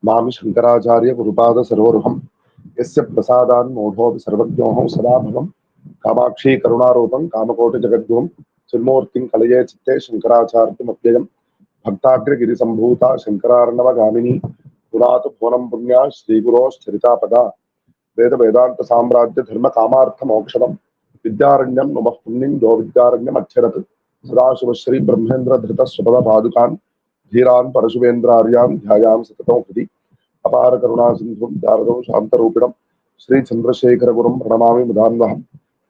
Mami Shankaracharya Gurupada Sarvaruham Yasya Prasadan Modho Sarvagyoham Sada Bhavam Kamakshi Karunaropam Kamakoti Jagadgum Silmurtin Kalaye Chitte Shankaracharya Mapyayam Bhaktagri Giri Sambhuta Shankararnava Gamini Puratu Bhonam Punya Shri Guros Charita Pada Veda Vedanta Samradya Dharma Kamartha Mokshadam Vidyaranyam Namah Punyam Jo Vidyaranyam Acharat Sadashiva Shri Brahmendra Dhrita Swapada Padukan Dhiran Parashuvendra Dhyayam Satatam Hri Apara Karuna Sindhum Dharadam Shantarupidam Shri Chandrasekhara Gurum Pranamami Mudhanvaham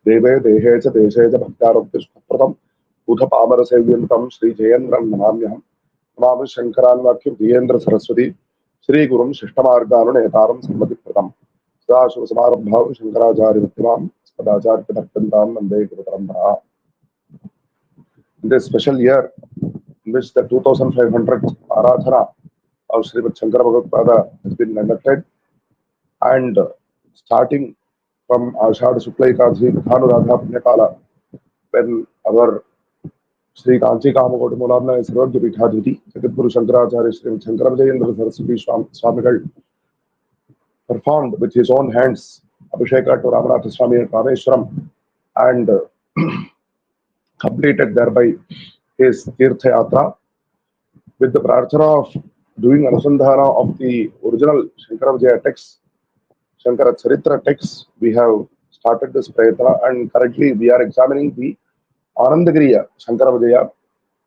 Deve Dehecha Deshecha Bhaktarabdya Sukhapratam Udha Pamara Sevyantam Shri Jayendram Namamyaham Namami Shankaran Vakya Vijayendra Saraswati Shri Gurum Shishtamarganu Netaram Samati Pratam Sadashiva Samarabhav Shankaracharya Vittimam Sadacharya Bhaktantam Nandagiri Parampara. In this special year, in which the 2500th Aradhana of Shri Shankara Bhagavatpāda has been conducted, and starting from Ashadha Shukla Ekadasi Bhanu Punyakala, when our Shri Kanchi Kamakoti Mulamna Sarvagya Pithadhuti, Jagadguru Shankaracharya Shri Shankara Vijayam Saraswati Swamigal performed with his own hands Abhisheka to Ramanatha Swami at Rameshwaram and completed thereby his Tirtha Yatra with the prarthana of doing Anusandhana of the original Shankara Vijaya text, Shankara Charitra text. We have started this prayatana, and currently we are examining the Anandagiriya Shankara Vijaya,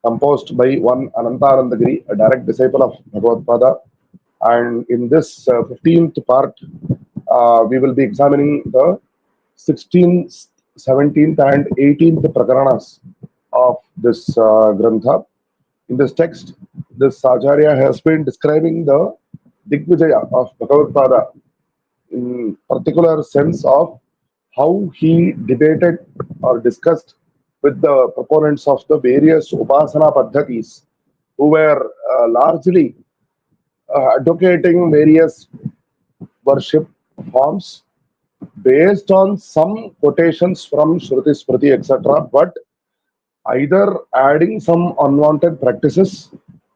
composed by one Anandagiri, a direct disciple of Bhagavatpāda. And in this 15th part, we will be examining the 16th, 17th and 18th prakaranas of this grantha. In this text, this Acharya has been describing the Digvijaya of Bhagavatpāda in particular sense of how he debated or discussed with the proponents of the various Upasana Paddhatis who were largely advocating various worship forms based on some quotations from Shruti, Smriti, etc., but either adding some unwanted practices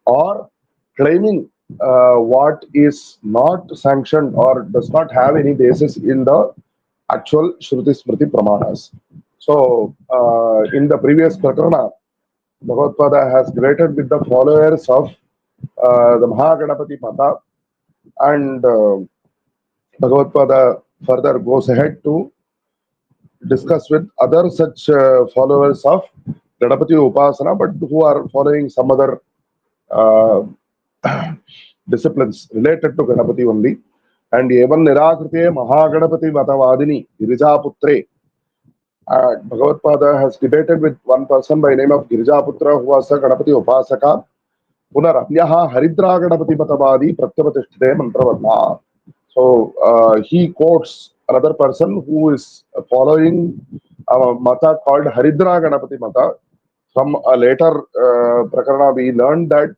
or claiming what is not sanctioned or does not have any basis in the actual Shruti, Smriti Pramanas. So, in the previous Prakarana, Bhagavatpāda has related with the followers of the Mahaganapati Mata, and Bhagavatpāda further goes ahead to discuss with other such followers of Ganapati Upasana, but who are following some other disciplines related to Ganapati only. And Evan Nirakrite Mahaganapati Matavadini Girijaputre. Bhagavatpāda has debated with one person by name of Girijaputra, who was a Ganapati Upasaka. Punarapyaha Haridra Ganapati Matavadi Pratyapatishthite Mantravarna. So he quotes another person who is following a mata called Haridra Ganapati Mata. From a later Prakarana, we learned that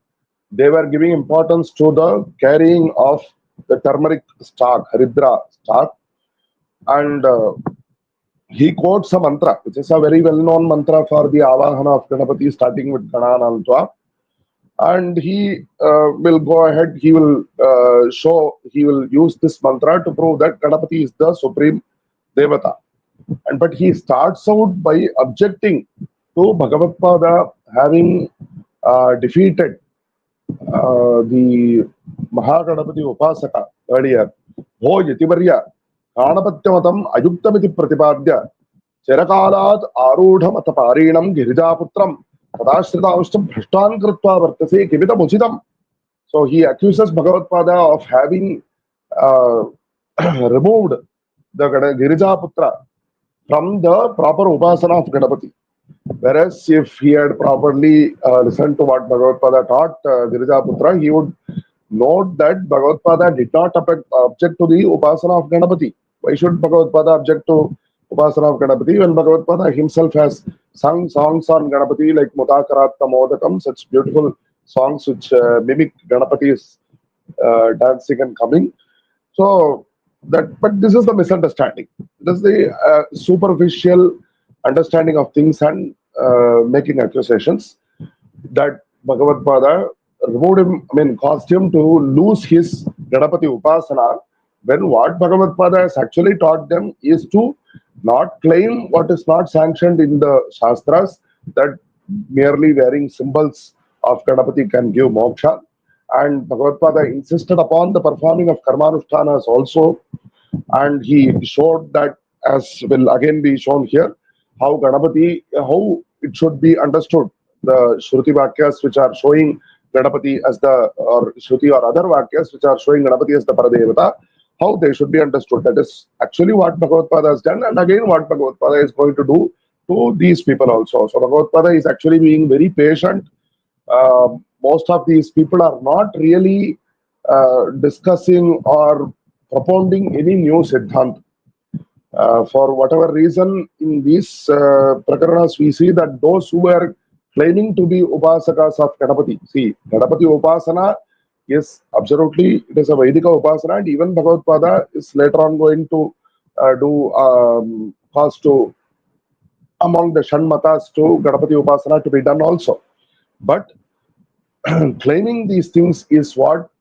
they were giving importance to the carrying of the turmeric stalk, Haridra stalk. And he quotes a mantra, which is a very well-known mantra for the Avahana of Ganapati, starting with Gananantva. And he will go ahead, he will he will use this mantra to prove that Ganapati is the supreme Devata. But he starts out by objecting to Bhagavatpāda having defeated the Mahaganapati Upasaka earlier. Ho Yativarya Ganapatamatam Ayuktamiti Pratipadya Cherakalat Arudham Ataparinam Girijaputram Padashrita Bhrashtan Kritva Vartase Kivita Muchidam. So he accuses Bhagavatpāda of having removed the Girijaputra from the proper Upasana of Ganapati. Whereas if he had properly listened to what Bhagavatpāda taught Girijaputra, he would note that Bhagavatpāda did not object to the Upasana of Ganapati. Why should Bhagavatpāda object to Upasana of Ganapati when Bhagavatpāda himself has sung songs on Ganapati like Mudakaratta Modakam, such beautiful songs which mimic Ganapati's dancing and coming. So that, but this is the misunderstanding. This is the superficial understanding of things and making accusations that Bhagavatpāda removed him, caused him to lose his Ganapati Upasana, when what Bhagavatpāda has actually taught them is to not claim what is not sanctioned in the Shastras, that merely wearing symbols of Ganapati can give moksha. And Bhagavatpāda insisted upon the performing of karmanushtanas also, and he showed that, as will again be shown here, how Ganapati, how it should be understood. The Shruti Vakyas which are showing Ganapati as the, or Shruti or other Vakyas which are showing Ganapati as the Paradevata, how they should be understood. That is actually what Bhagavatpāda has done, and again what Bhagavatpāda is going to do to these people also. So Bhagavatpāda is actually being very patient. Most of these people are not really discussing or propounding any new Siddhanta. For whatever reason, in these prakaranas, we see that those who were claiming to be upasakas of Ganapati, see, Ganapati Upasana is absolutely, it is a Vedika Upasana, and even Bhagavatpāda is later on going to do cause to among the Shanmatas to Ganapati Upasana to be done also. But claiming these things is what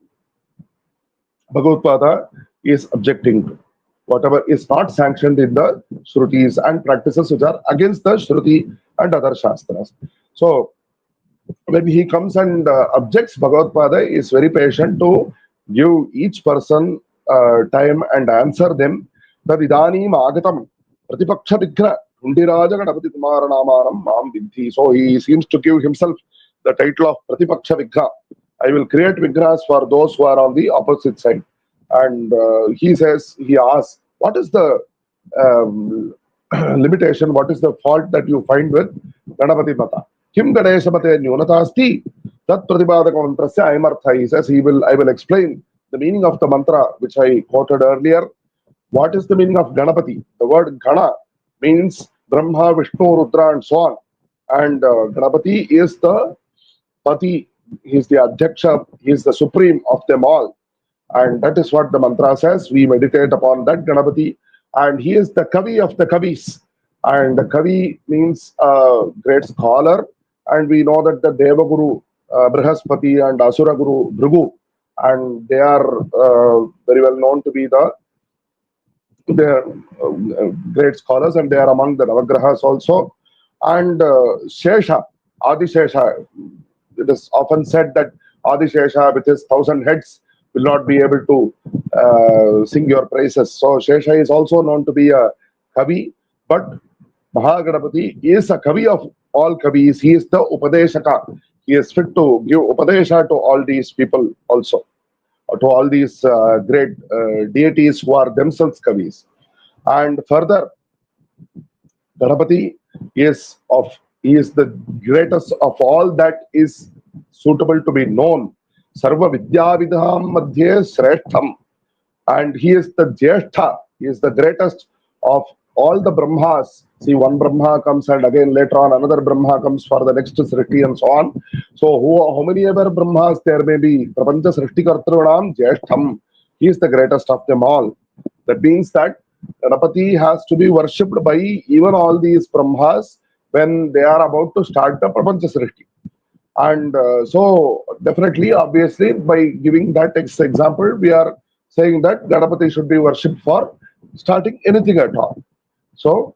Bhagavatpāda is objecting to. Whatever is not sanctioned in the Shrutis and practices which are against the Shruti and other Shastras. So, when he comes and objects, Bhagavatpāda is very patient to give each person time and answer them. Tad idanim agatam pratipaksha vighna Hundiraja Ganapati Kumara Namanam Mam Vidhi. So he seems to give himself the title of Pratipaksha Vighna. I will create Vighnas for those who are on the opposite side. And he says, he asks, what is the limitation, what is the fault that you find with Ganapati Mata? Kim Ganesha Mate Nyunatasti, Tat Pratibhadaka Mantrasya Aimartha. He says, I will explain the meaning of the mantra which I quoted earlier. What is the meaning of Ganapati? The word Gana means Brahma, Vishnu, Rudra, and so on. And Ganapati is the Pati, he is the Adhyaksha, he is the supreme of them all. And that is what the mantra says. We meditate upon that Ganapati. And he is the Kavi of the Kavis. And the Kavi means great scholar. And we know that the Devaguru, Brihaspati, and Asura Guru, Bhrigu, and they are very well known to be they are great scholars, and they are among the Navagrahas also. And Shesha, Adishesha, it is often said that Adishesha with his 1,000 heads will not be able to sing your praises. So Shesha is also known to be a Kavi, but Mahaganapati is a Kavi of all Kavis. He is the Upadeshaka. He is fit to give Upadesha to all these people also, to all these great deities who are themselves Kavis. And further, Ganapati is the greatest of all that is suitable to be known. Sarva Vidya Vidham Madhye Shreshtham. And he is the Jyeshtha. He is the greatest of all the Brahmas. See, one Brahma comes, and again later on another Brahma comes for the next Srishti and so on. So how many ever Brahmas there may be, Prapancha Srishti Kartrunam Jyeshtham. He is the greatest of them all. That means that Ganapati has to be worshipped by even all these Brahmas when they are about to start the Prapancha Srishti. And so definitely, obviously, by giving that example, we are saying that Ganapati should be worshipped for starting anything at all. So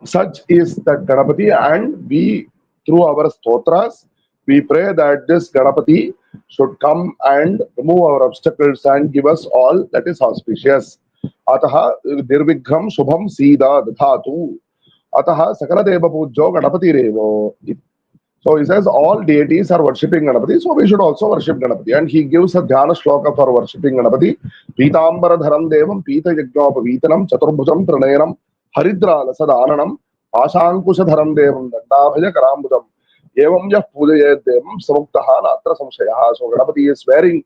such is that Ganapati, and we, through our stotras, we pray that this Ganapati should come and remove our obstacles and give us all that is auspicious. Ataha nirvigham shubham sida dhatu. Ataha sakala deva pujyo Ganapati revo. So he says all deities are worshipping Ganapati, so we should also worship Ganapati. And he gives a dhyana shloka for worshipping Ganapati. Pitambara dharam devam pita yajnapavitanam chaturbhujam pranayanam haridra lasadananam pashankushadharam devam dandabhaja karambudam evam yah pujayet devam samuktaha natra samshayaha. So Ganapati is wearing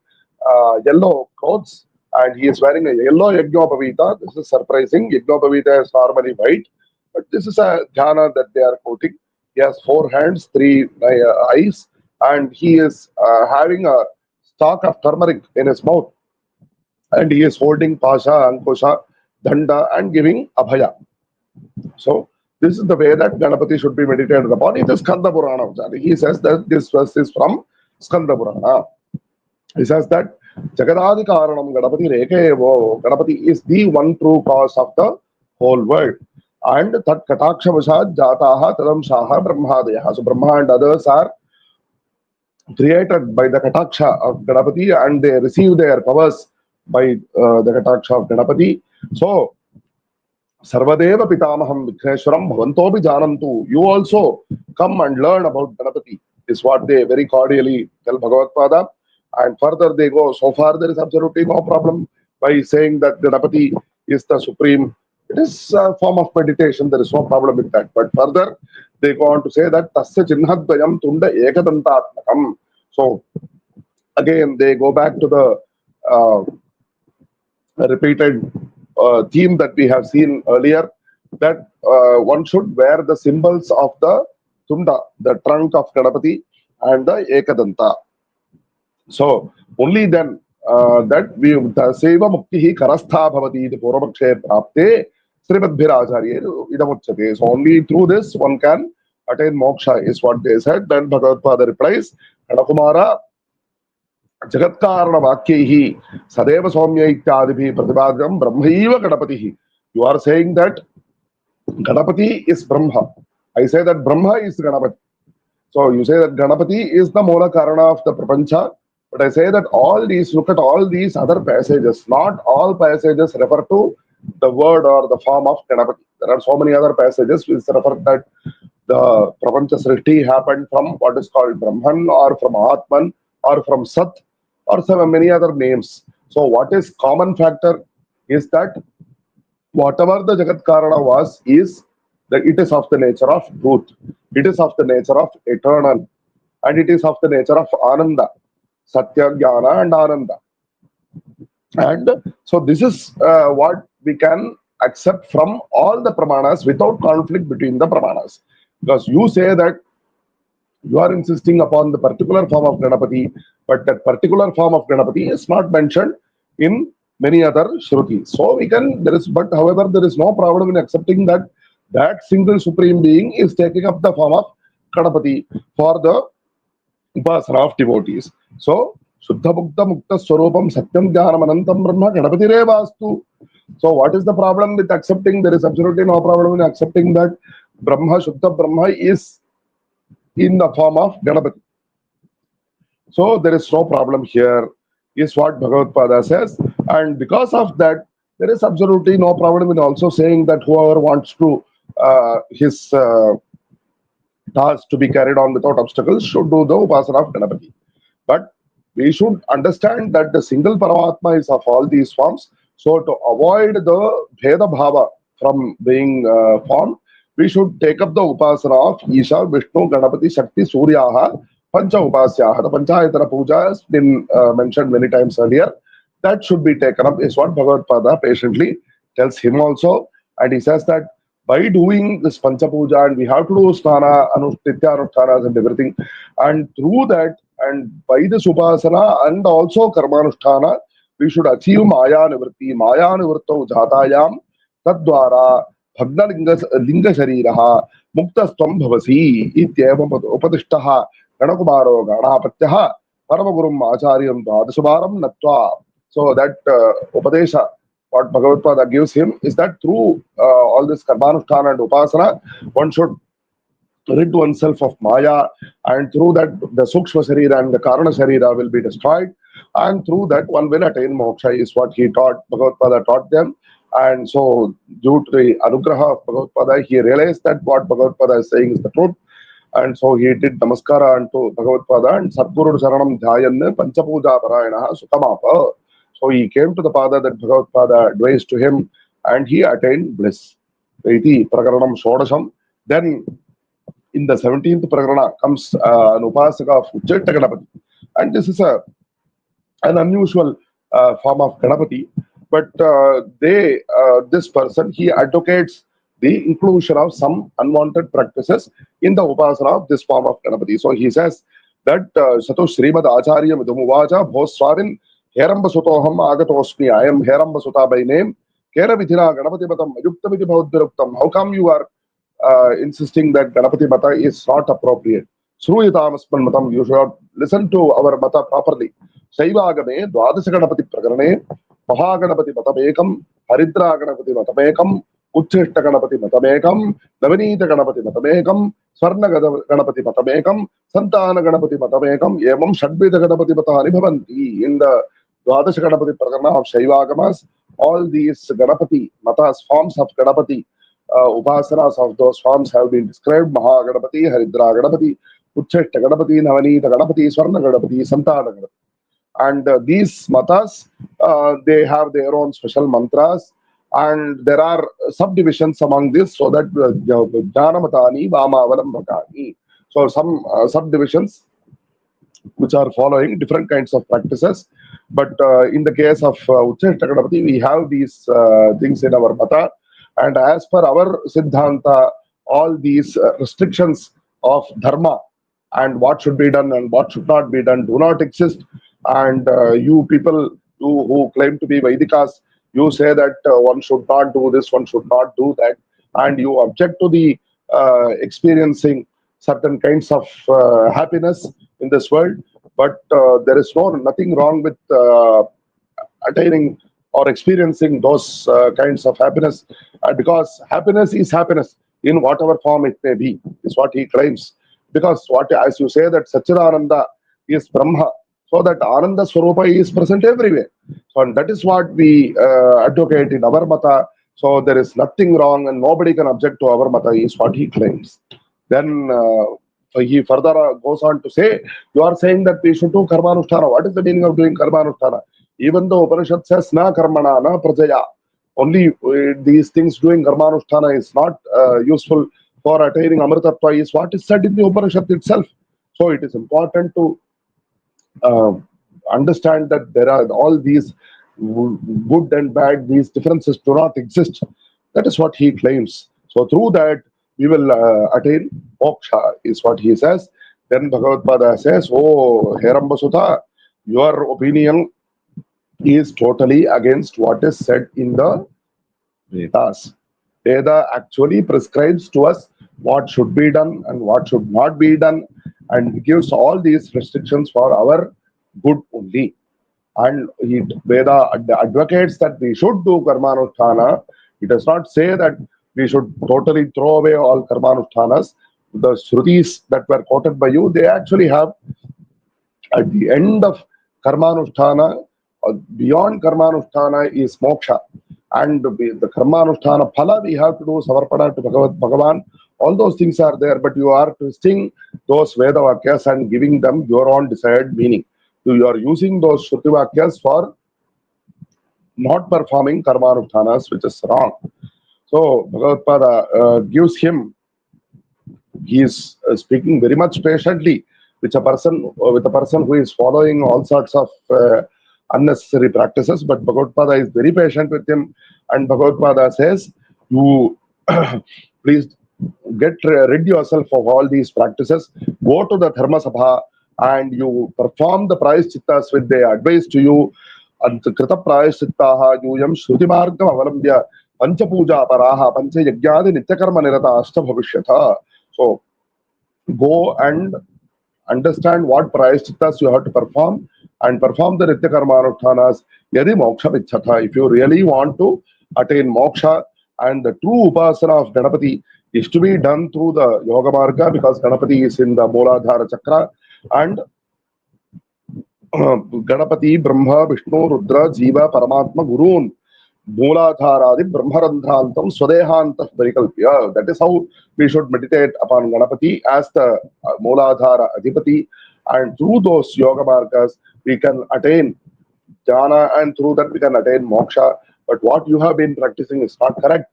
yellow clothes, and he is wearing a yellow yajnopavita. This is surprising. Yajnopavita is normally white, but this is a dhyana that they are quoting. He has 4 hands, 3 eyes, and he is having a stalk of turmeric in his mouth. And he is holding Pasha, Ankusha, Danda, and giving Abhaya. So This is the way that Ganapati should be meditated upon. It is Skanda Purana. He says that this verse is from Skanda Purana. He says that Jagadadi Karanam Ganapati Rekevo. Ganapati is the one true cause of the whole world. And Tat Kataksha Vashad Jataha Tadam Shaha Brahmadeyaha. So Brahma and others are created by the Kataksha of Ganapati and they receive their powers by the Kataksha of Ganapati. So Sarvadeva Pitamaham Vighneswaram Bhavantopi Janantu. You also come and learn about Ganapati, is what they very cordially tell Bhagavatpāda. And further they go, so far there is absolutely no problem by saying that Ganapati is the supreme. It is a form of meditation, there is no problem with that. But further they go on to say that Tasya Chinnhadvayam Tunda Ekadantatmakam. So again they go back to the repeated theme that we have seen earlier, that one should wear the symbols of the Tunda, the trunk of Ganapati, and the Ekadanta. So only then that we Seva Muktihi Karastha Bhavati, the Puravakshe Prapte, Srimad-bhiracharya Idamuchate. So only through this one can attain moksha, is what they said. Then Bhagavatpāda replies, Kanakumara Jagatkarana Vakyaihi Sadeva Somya Ityadibhi Pratibhadram Brahmaiva Ganapatihi. You are saying that Ganapati is Brahma. I say that Brahma is Ganapati. So you say that Ganapati is the Moola Karana of the Prapancha. But I say that all these, look at all these other passages. Not all passages refer to the word or the form of Ganapati. There are so many other passages which refer that the Prapancha Srishti happened from what is called Brahman or from Atman or from Sat or some many other names. So what is common factor is that whatever the Jagat Karana was is that it is of the nature of truth. It is of the nature of eternal. And it is of the nature of Ananda. Satya, Jnana and Ananda. And so this is what we can accept from all the Pramanas without conflict between the Pramanas. Because you say that you are insisting upon the particular form of Ganapati, but that particular form of Ganapati is not mentioned in many other Shrutis. So we can, but however, there is no problem in accepting that that single Supreme Being is taking up the form of Ganapati for the Upasana of devotees. So, Shuddha Mukta Mukta Swarupam Satyam Jnanam Anantam Brahma Ganapati Revastu. So, what is the problem with accepting? There is absolutely no problem in accepting that Brahma, Shuddha Brahma is in the form of Ganapati. So, there is no problem here, is what Bhagavatpāda says. And because of that, there is absolutely no problem in also saying that whoever wants to his task to be carried on without obstacles should do the Upasana of Ganapati. But we should understand that the single Paramatma is of all these forms. So to avoid the Veda Bha from being formed, we should take up the Upasana of Isha, Vishnu, Ganapati, Shakti, Suryaha, Pancha Upasyaha. The Panchayatana Puja has been mentioned many times earlier. That should be taken up, is what Bhagavatpāda patiently tells him also. And he says that by doing this Pancha Puja, and we have to do Snana, Nitya Anushtanas and everything, and through that, and by this Upasana and also Karmanushtana, we should achieve Maya Nivritti, Maya Nivritto Jatayam, Tadvara, Bhagna Linga Shariraha, Muktastvam Bhavasi, Ityevam Upadishtaha, Ganakumaro, Ganapatyaha, Paramagurum Acharyam Dvadasavaram Natva. So that Upadesha, what Bhagavatpāda gives him, is that through all this Karmanushtana and Upasana, one should rid oneself of Maya, and through that the Sukshma Sharira and the Karana Sharira will be destroyed, and through that one will attain moksha, is what he taught, Bhagavatpāda taught them. And so due to the Anugraha of Bhagavatpāda, he realized that what Bhagavatpāda is saying is the truth. And so he did Namaskara unto Bhagavatpāda and Sadguru Saranam Dhyayan Panchapuja Parayanaha Sukamapa. So he came to the Pada that Bhagavatpāda advised to him, and he attained bliss. Iti Prakaranam Shodasham. Then in the 17th Prakarana comes an Upasaka of Ujjaita Ganapati. And this is an unusual form of Ganapati. But this person, he advocates the inclusion of some unwanted practices in the Upasana of this form of Ganapati. So he says that Sato Srimad Acharya Vidumuvaja Bhoswarin Heramba Sutoham Agatosmi. I am Heramba Suta by name. Kera Vidhina Ganapati Batam Ayuktamiti Bhaudviruktam. How come you are insisting that Ganapati Mata is not appropriate. Sruyatam Matam, you should listen to our Mata properly. Saivagame, Dwadasa Ganapati Prakarane, Mahaganapati Matamekam, Haridra Ganapati Matamekam, Uchishta Ganapati Matamekam, Navanita Ganapati Matamekam, Swarna Ganapati Matamekam, Santana Ganapati Matamekam, Yemam Shadvita Ganapati Matani Bhavanti. In the Dwadasa Ganapati Prakarana of Shaivagamas, all these Ganapati, Matas, forms of Ganapati, upasanas of those forms have been described. Mahaganapati, Haridra Ganapati, Uchishta Ganapati, Navanita Ganapati, Swarna Ganapati, Santana Ganapati. And these matas, they have their own special mantras, and there are subdivisions among this, so that Jnanamatani, Vamavalammakani. So some subdivisions which are following different kinds of practices. But in the case of Uchishta Ganapati, we have these things in our mata. And as per our Siddhanta, all these restrictions of dharma and what should be done and what should not be done do not exist. And you people who claim to be Vedikas, you say that one should not do this, one should not do that, and you object to the experiencing certain kinds of happiness in this world. But there is nothing wrong with attaining or experiencing those kinds of happiness, because happiness is happiness in whatever form it may be, is what he claims. Because what, as you say, that Satchidananda is Brahma, so that Ananda Swarupa is present everywhere. So, and that is what we advocate in our mata. So there is nothing wrong and nobody can object to our mata, is what he claims. Then he further goes on to say, you are saying that we should do karmanusthana. What is the meaning of doing karmanusthana? Even though Upanishad says na karmana, na prajaya, only these things doing karmanusthana is not useful for attaining amritatva, is what is said in the Upanishad itself. So it is important to understand that there are all these good and bad, these differences do not exist. That is what he claims. So through that, we will attain moksha, is what he says. Then Bhagavatpāda says, oh, Herambasudha, your opinion is totally against what is said in the Vedas. Veda actually prescribes to us what should be done and what should not be done, and gives all these restrictions for our good only. And Veda advocates that we should do karmanusthana. It does not say that we should totally throw away all karmanushtanas. The Shrutis that were quoted by you, they actually have at the end of karmanusthana, beyond karmanusthana is moksha. And the karmanusthana phala we have to do samarpana to Bhagavan. All those things are there, but you are twisting those Veda Vakyas and giving them your own desired meaning. So you are using those Shruti Vakyas for not performing karmanushtanas, which is wrong. So Bhagavatpāda gives him, he is speaking very much patiently with a person who is following all sorts of unnecessary practices. But Bhagavatpāda is very patient with him, and Bhagavatpāda says, you please get rid yourself of all these practices, go to the Dharma Sabha and you perform the prayashchittas with their advice to you. Krita prayashchittaha yuyam shruti margam avalambya pancha puja paraha pancha yagyadi nityakarma nirata ashta bhavishyatha. So go and understand what prayashchittas you have to perform and perform the nitya karmanushtanas. Yadi moksha vichhatha. If you really want to attain moksha, and the true upasana of Ganapati is to be done through the Yoga Marga, because Ganapati is in the Mooladhara Chakra, and Ganapati, Brahma, Vishnu, Rudra, Jiva, Paramatma, Gurun, Mooladharadi, Brahmarandhantam, Swadehantah Parikalpya. That is how we should meditate upon Ganapati as the Mooladhara Adhipati, and through those Yoga Margas we can attain jnana, and through that we can attain moksha. But what you have been practicing is not correct.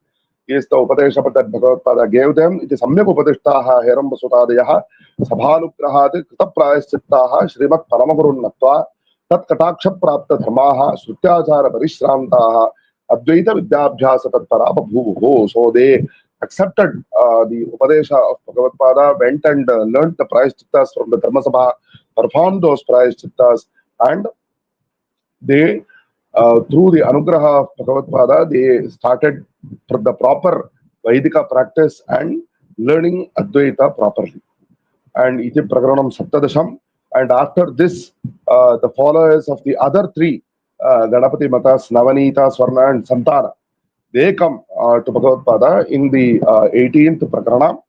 Is the Upadesha that Bhagavatpāda gave them. It is Samyak Upadishtaha Herambasutadayaha Sabhanugrahat Krita Prayaschittaha Shrimat Paramagurunatva Tat Kataksha Prapta Dharmaha Srutyachara Parishrantaha Advaita Vidyabhyasa Tatparapa Bhuvuho. So they accepted the Upadesha of Bhagavatpāda, went and learnt the Prayaschittas from the Dharma Sabha, performed those Prayaschittas, and they through the Anugraha of Bhagavatpāda, they started the proper Vaidika practice and learning Advaita properly. And iti prakaranam saptadasham. And after this, the followers of the other three Ganapati Matas, Navanita, Swarna, and Santana, they come to Bhagavatpada in the 18th Prakarana.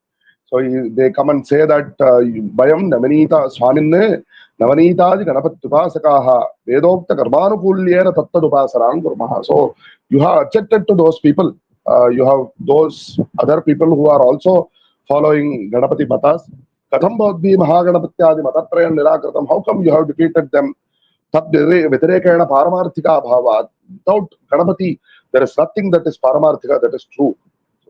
So they come and say that Bayam Navanita Swaminne Navanita Ganapatupasakaha Vedokta Karmanukulyena Tattadupasaram Gurmaha. So you have objected to those people. You have those other people who are also following Ganapati Matas. Katham Bhavadhi Mahaganapatyadi Matatrayan Nirakratam. How come you have defeated them? Tad Vitirekana Paramarthika Bhavat. Without Ganapati, there is nothing that is Paramarthika that is true.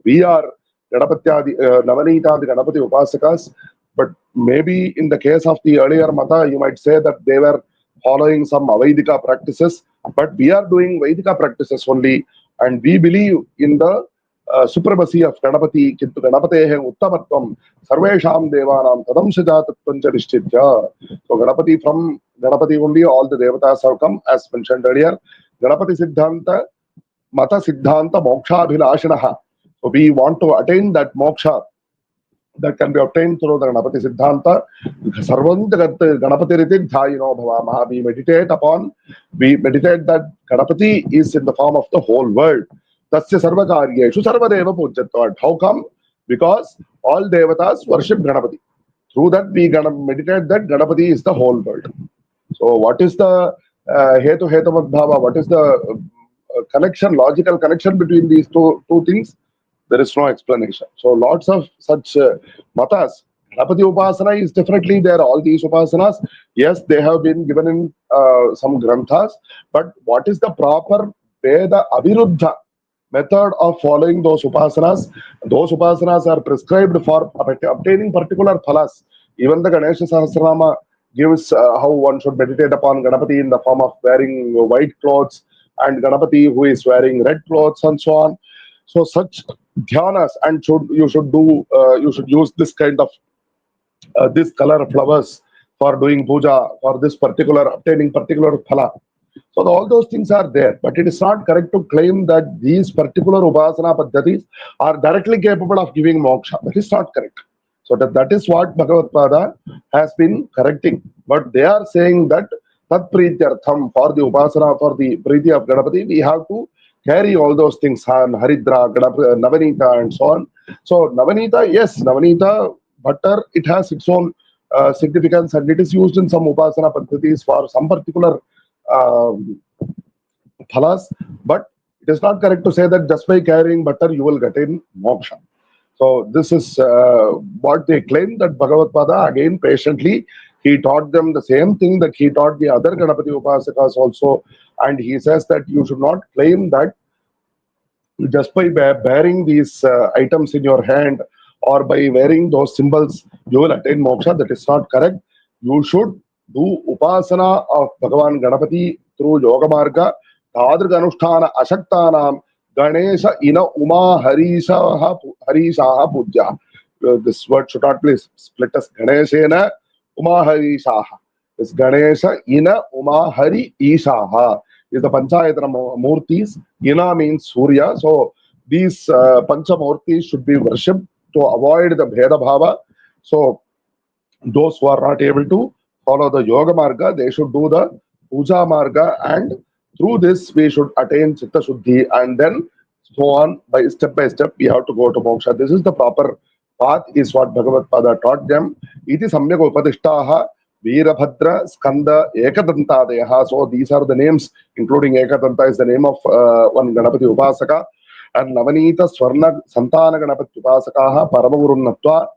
We are Ganapatyadi, Navanita, the Ganapati Upasakas, but maybe in the case of the earlier Mata, you might say that they were following some Avaidika practices, but we are doing Vaidika practices only, and we believe in the supremacy of Ganapati, Kintu Ganapatehe Uttamatvam, Sarvesham Devanam, Tadamshajatatvancha Nishtitya. So Ganapati, from Ganapati only, all the Devatas have come, as mentioned earlier. Ganapati Siddhanta, Mata Siddhanta, Moksha Abhilashanaha. So we want to attain that moksha that can be obtained through the Ganapati Siddhanta. Sarvantagat Ganapati Ritidhayino Bhavamaha. We meditate that Ganapati is in the form of the whole world. Tasya Sarvakaryeshu Sarvadeva Pujyatvat. How come? Because all Devatas worship Ganapati. Through that we meditate that Ganapati is the whole world. So what is the Hetu Hetavad Bhava? What is the connection, logical connection between these two things? There is no explanation. So lots of such matas. Ganapati Upasana is definitely there. All these Upasanas, yes, they have been given in some granthas, but what is the proper Veda Abhiruddha method of following those Upasanas? Those Upasanas are prescribed for obtaining particular phalas. Even the Ganesha Sahasranama gives how one should meditate upon Ganapati in the form of wearing white clothes, and Ganapati who is wearing red clothes, and so on. So such dhyanas, and you should use this kind of this color flowers for doing puja, for this particular obtaining particular phala. So all those things are there, but it is not correct to claim that these particular upasana paddhatis are directly capable of giving moksha. That is not correct. So that is what Bhagavatpāda has been correcting. But they are saying that tat prityartham, for the upasana, for the priti of Ganapati, we have to carry all those things, Haridra, Navanita, and so on. So Navanita, yes, Navanita butter, it has its own significance, and it is used in some upasana paddhatis for some particular phalas, but it is not correct to say that just by carrying butter you will get in moksha. So this is what they claim, that Bhagavatpāda again patiently he taught them the same thing that he taught the other Ganapati Upasakas also, and he says that you should not claim that just by bearing these items in your hand or by wearing those symbols you will attain moksha. That is not correct. You should do upasana of Bhagavan Ganapati through Yoga Marga, Tadrik Anusthana Ashaktanam, Ganesha Ina Uma Harishaha Pujya. This word should not be split as Ganeshena Uma Harishaha. This Ganesha Ina Uma Hari Ishaha is the Panchayatana Murtis. Ina means Surya. So these Panchamurtis should be worshipped to avoid the Veda Bhava. So those who are not able to follow the Yoga Marga, they should do the Puja Marga, and through this we should attain Chitta Shuddhi, and then so on by step we have to go to moksha. This is the proper path, is what Bhagavatpāda taught them. Iti samyak upadishtaha Veerabhadra Skanda Ekadantadeha. So these are the names, including Ekadanta is the name of one Ganapati Upasaka, and Navanita Swarna Santana Ganapati Upasakaha Paramagurunatva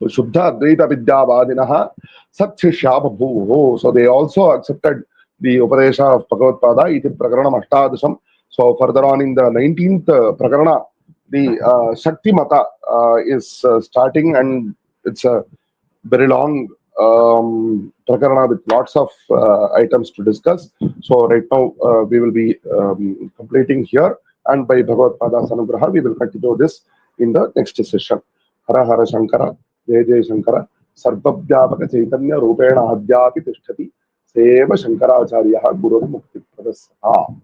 Shuddha Advaita Vidyavadinaha Satshishya Babhuho. So they also accepted the Upadesha of Bhagavatpāda, iti Prakaranam Ashtadasham. So further on in the 19th Prakarana, the Shakti Mata is starting, and it's a very long Prakarana with lots of items to discuss. So right now we will be completing here, and by Bhagavatpāda's Anugraha we will continue this in the next session. Hara Hara Shankara, Jai Jai Shankara, Sarvabhyapaka Chaitanya Rupena Adhyapi Tishtati, Seva Shankaracharyaha Guru Mukti Pradasya.